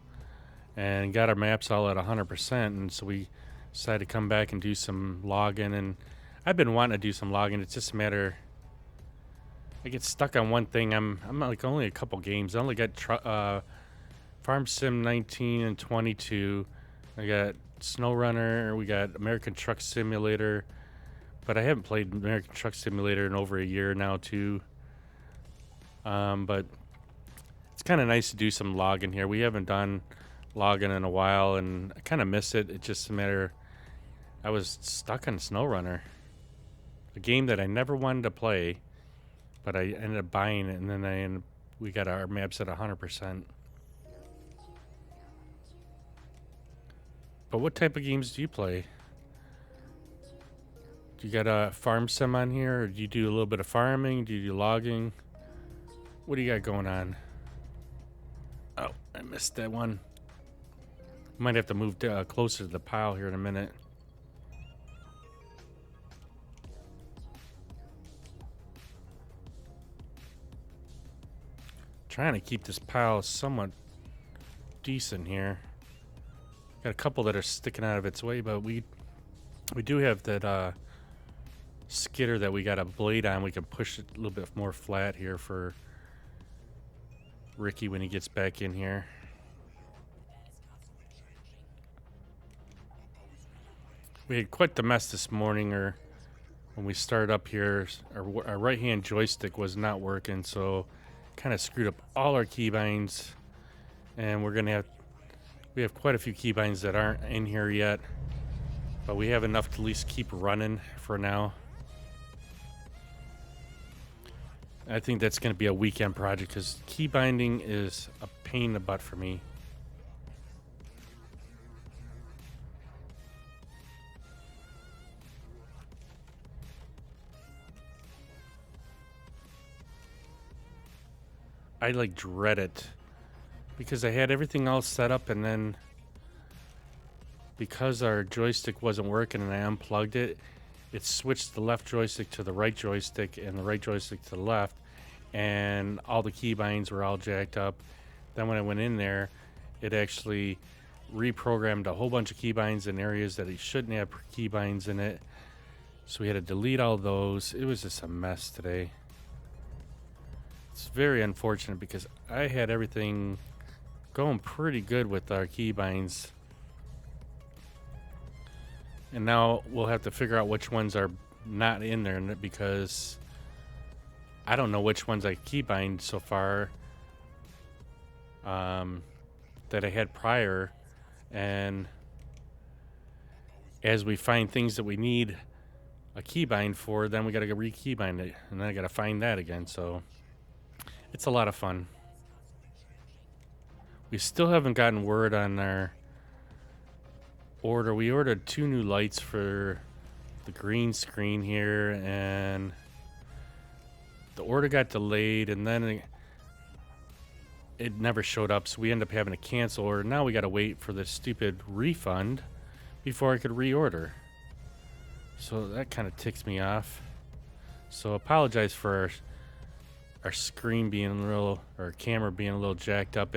and got our maps all at 100%, and so we decided to come back and do some logging, and I've been wanting to do some logging. It's just a matter, I get stuck on one thing. I'm like only a couple games. I only got Farm Sim 19 and 22. I got SnowRunner. We got American Truck Simulator, but I haven't played American Truck Simulator in over a year now too. But it's kind of nice to do some logging here. We haven't done logging in a while, and I kind of miss it. It's just a matter, I was stuck on SnowRunner, a game that I never wanted to play, but I ended up buying it, and then we got our maps at 100%. But what type of games do you play? Do you got a farm sim on here, or do you do a little bit of farming? Do you do logging? What do you got going on? Oh, I missed that one. Might have to move closer to the pile here in a minute. Trying to keep this pile somewhat decent here. Got a couple that are sticking out of its way, but we do have that skidder that we got a blade on. We can push it a little bit more flat here for Ricky when he gets back in here. We had quite the mess this morning, or when we started up here, our right hand joystick was not working, so kind of screwed up all our keybinds, and we have quite a few keybinds that aren't in here yet, but we have enough to at least keep running for now. I think that's going to be a weekend project because key binding is a pain in the butt for me. I like dread it because I had everything all set up, and then because our joystick wasn't working and I unplugged it, it switched the left joystick to the right joystick and the right joystick to the left, and all the keybinds were all jacked up. Then when I went in there, it actually reprogrammed a whole bunch of keybinds in areas that it shouldn't have keybinds in it. So we had to delete all those. It was just a mess today. It's very unfortunate because I had everything going pretty good with our keybinds. And now we'll have to figure out which ones are not in there because I don't know which ones I keybind so far that I had prior. And as we find things that we need a keybind for, then we got to re-keybind it. And then I got to find that again. So it's a lot of fun. We still haven't gotten word on our order. We ordered 2 new lights for the green screen here, and the order got delayed, and then it never showed up, so we ended up having to cancel order. Now we got to wait for the stupid refund before I could reorder. So that kind of ticks me off. So apologize for our screen being a little, or camera being a little jacked up.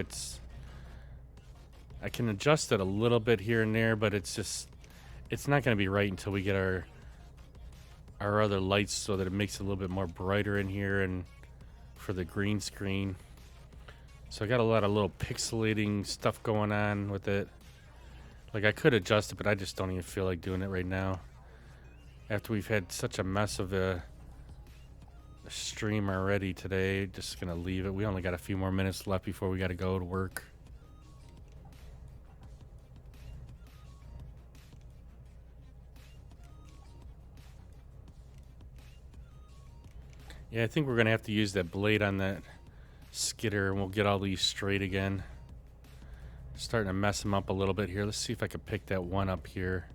I can adjust it a little bit here and there, but it's not going to be right until we get our other lights so that it makes it a little bit more brighter in here and for the green screen. So I got a lot of little pixelating stuff going on with it. Like I could adjust it, but I just don't even feel like doing it right now. After we've had such a mess of the stream already today. Just gonna leave it. We only got a few more minutes left before we gotta go to work. Yeah, I think we're gonna have to use that blade on that skidder, and we'll get all these straight again. Starting to mess them up a little bit here. Let's see if I can pick that one up here.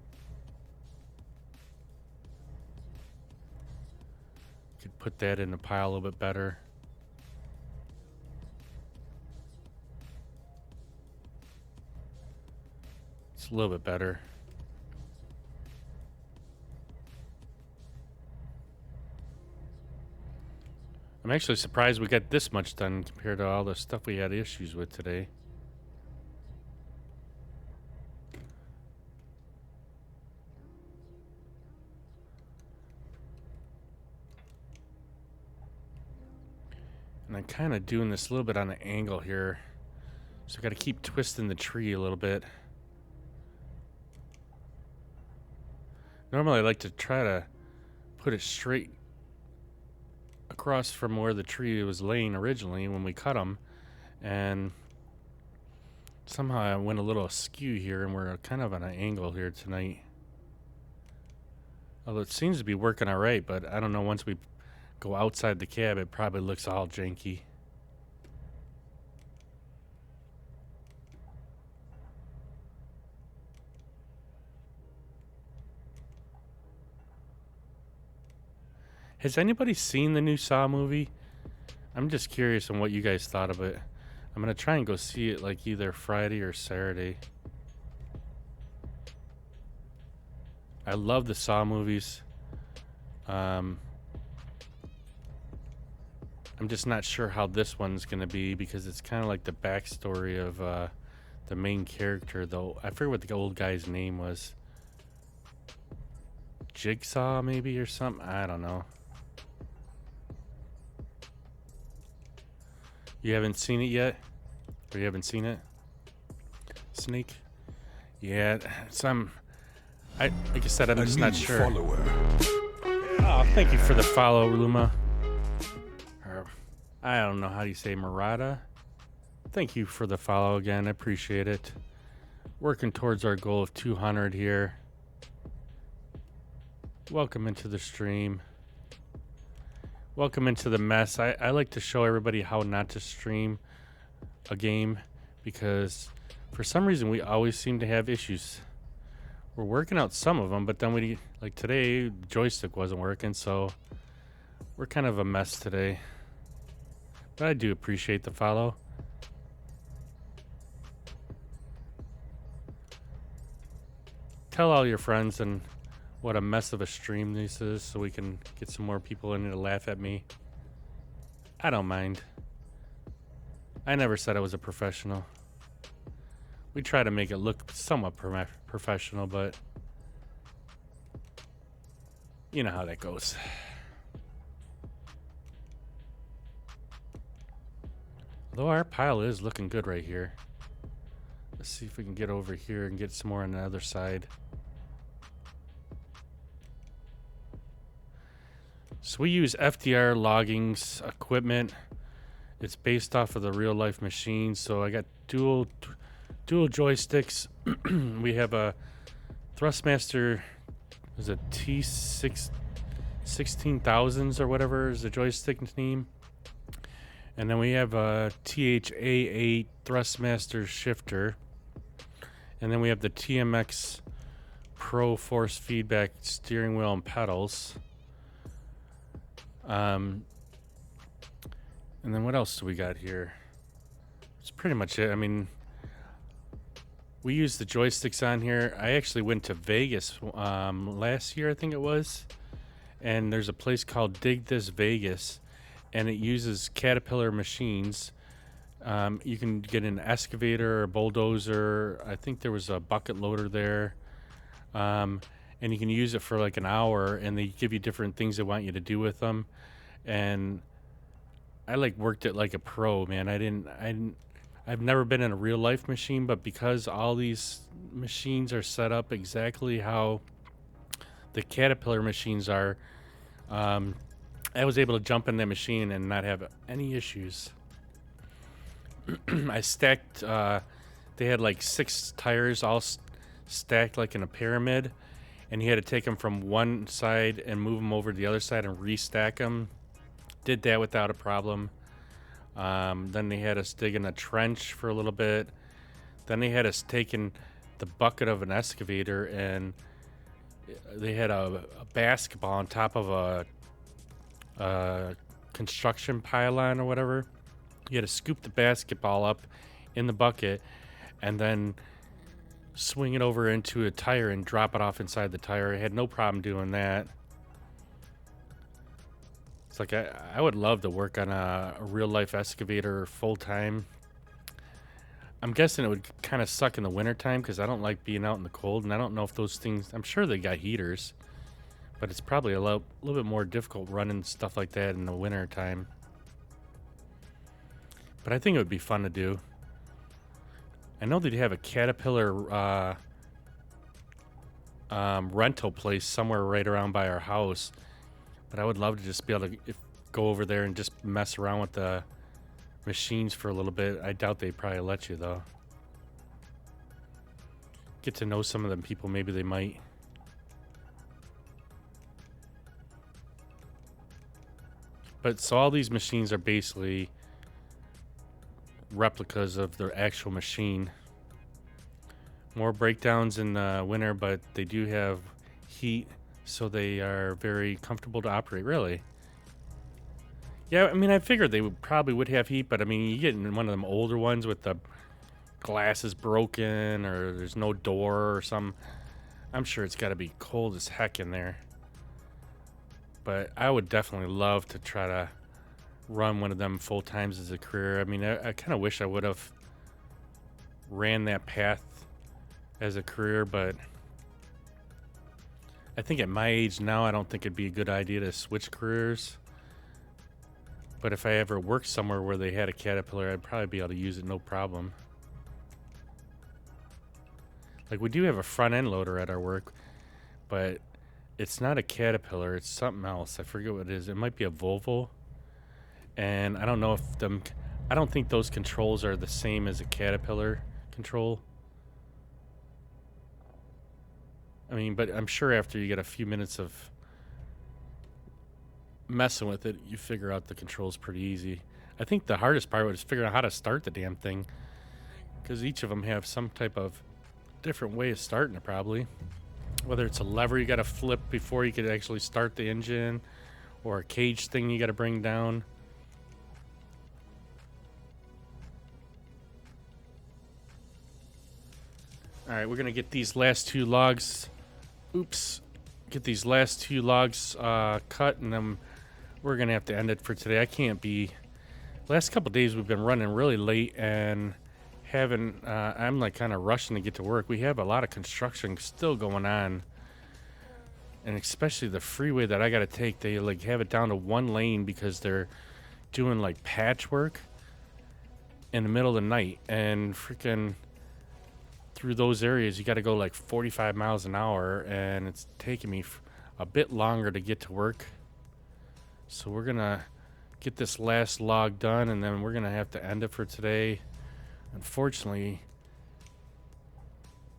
Could put that in the pile a little bit better. It's a little bit better. I'm actually surprised we got this much done compared to all the stuff we had issues with today. And I'm kind of doing this a little bit on an angle here. So I got to keep twisting the tree a little bit. Normally I like to try to put it straight across from where the tree was laying originally when we cut them. And somehow I went a little askew here, and we're kind of on an angle here tonight. Although it seems to be working all right, but I don't know, once we go outside the cab, it probably looks all janky. Has anybody seen the new Saw movie? I'm just curious on what you guys thought of it. I'm going to try and go see it like either Friday or Saturday. I love the Saw movies. I'm just not sure how this one's going to be, because it's kind of like the backstory of the main character, though. I forget what the old guy's name was. Jigsaw, maybe, or something? I don't know. You haven't seen it yet? Or you haven't seen it? Snake? Yeah, like I said, I'm just not sure. Follower. Oh, thank you for the follow, Luma. Or, I don't know how you say Murata. Thank you for the follow again. I appreciate it. Working towards our goal of 200 here. Welcome into the stream. Welcome into the mess. I like to show everybody how not to stream a game, because for some reason we always seem to have issues. We're working out some of them, but then like today, the joystick wasn't working, so we're kind of a mess today. But I do appreciate the follow. Tell all your friends and what a mess of a stream this is, so we can get some more people in here to laugh at me. I don't mind. I never said I was a professional. We try to make it look somewhat professional, but you know how that goes. Though our pile is looking good right here. Let's see if we can get over here and get some more on the other side. So we use FDR logging's equipment. It's based off of the real life machine. So I got dual joysticks. We have a Thrustmaster, is it T6 16,000s or whatever is the joystick name. And then we have a THA8 Thrustmaster shifter. And then we have the TMX Pro force feedback steering wheel and pedals. And then what else do we got here? It's pretty much it. I mean, we use the joysticks on here. I actually went to Vegas last year, I think it was. And there's a place called Dig This Vegas, and it uses Caterpillar machines. You can get an excavator or a bulldozer. I think there was a bucket loader there. And you can use it for like an hour, and they give you different things they want you to do with them. And I like worked it like a pro, man. I've never been in a real life machine, but because all these machines are set up exactly how the Caterpillar machines are, I was able to jump in that machine and not have any issues. I stacked. They had like 6 tires all stacked like in a pyramid, and you had to take them from one side and move them over to the other side and restack them. Did that without a problem. Then they had us dig in a trench for a little bit. Then they had us taking the bucket of an excavator, and they had a basketball on top of a construction pylon or whatever. You had to scoop the basketball up in the bucket and then swing it over into a tire and drop it off inside the tire. I had no problem doing that. It's like I would love to work on a real life excavator full time. I'm guessing it would kind of suck in the wintertime because I don't like being out in the cold, and I don't know if those things, I'm sure they got heaters, but it's probably a little bit more difficult running stuff like that in the wintertime. But I think it would be fun to do. I know they'd have a Caterpillar rental place somewhere right around by our house, but I would love to just be able to go over there and just mess around with the machines for a little bit. I doubt they'd probably let you, though. Get to know some of them people, maybe they might. But so all these machines are basically replicas of the actual machine. More breakdowns in the winter, but they do have heat, so they are very comfortable to operate, really. Yeah, I mean, I figured they probably would have heat, but I mean, you get in one of them older ones with the glass is broken or there's no door or something. I'm sure it's got to be cold as heck in there. But I would definitely love to try to run one of them full times as a career. I mean, I kind of wish I would have ran that path as a career, but I think at my age now, I don't think it'd be a good idea to switch careers. But if I ever worked somewhere where they had a Caterpillar, I'd probably be able to use it no problem. Like, we do have a front end loader at our work, but it's not a Caterpillar, it's something else. I forget what it is. It might be a Volvo. And I don't know if I don't think those controls are the same as a Caterpillar control. I mean, but I'm sure after you get a few minutes of messing with it, you figure out the controls pretty easy. I think the hardest part was figuring out how to start the damn thing, because each of them have some type of different way of starting it, probably. Whether it's a lever you got to flip before you could actually start the engine, or a cage thing you got to bring down. All right, we're gonna get these last 2 logs. Get these last 2 logs cut, and then we're gonna have to end it for today. I can't be. Last couple days we've been running really late and I'm like kind of rushing to get to work. We have a lot of construction still going on, and especially the freeway that I got to take. They like have it down to 1 lane because they're doing like patchwork in the middle of the night, and freaking through those areas you got to go like 45 miles an hour, and it's taking me a bit longer to get to work. So we're gonna get this last log done, and then we're gonna have to end it for today. Unfortunately,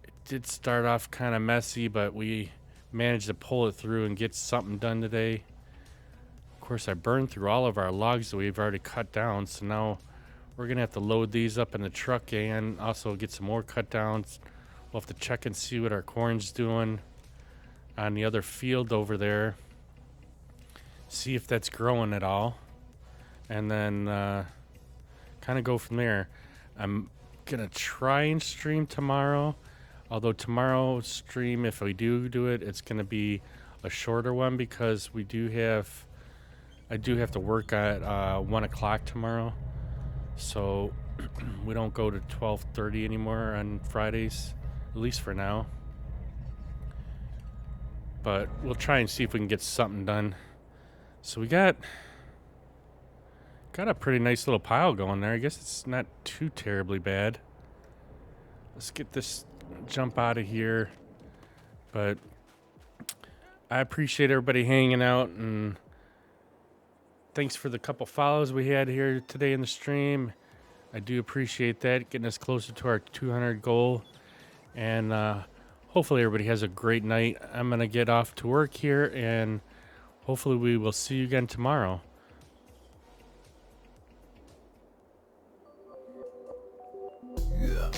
it did start off kind of messy, but we managed to pull it through and get something done today. Of course, I burned through all of our logs that we've already cut down, so now we're gonna have to load these up in the truck and also get some more cut downs. We'll have to check and see what our corn's doing on the other field over there, see if that's growing at all, and then kind of go from there. I'm gonna try and stream tomorrow, although tomorrow's stream, if we do it, it's gonna be a shorter one because I do have to work at 1 o'clock tomorrow, so we don't go to 12:30 anymore on Fridays, at least for now. But we'll try and see if we can get something done. So we got a pretty nice little pile going there. I guess it's not too terribly bad. Let's get this jump out of here. But I appreciate everybody hanging out, and thanks for the couple follows we had here today in the stream. I do appreciate that, getting us closer to our 200 goal. And hopefully everybody has a great night. I'm going to get off to work here, and hopefully we will see you again tomorrow. Yeah.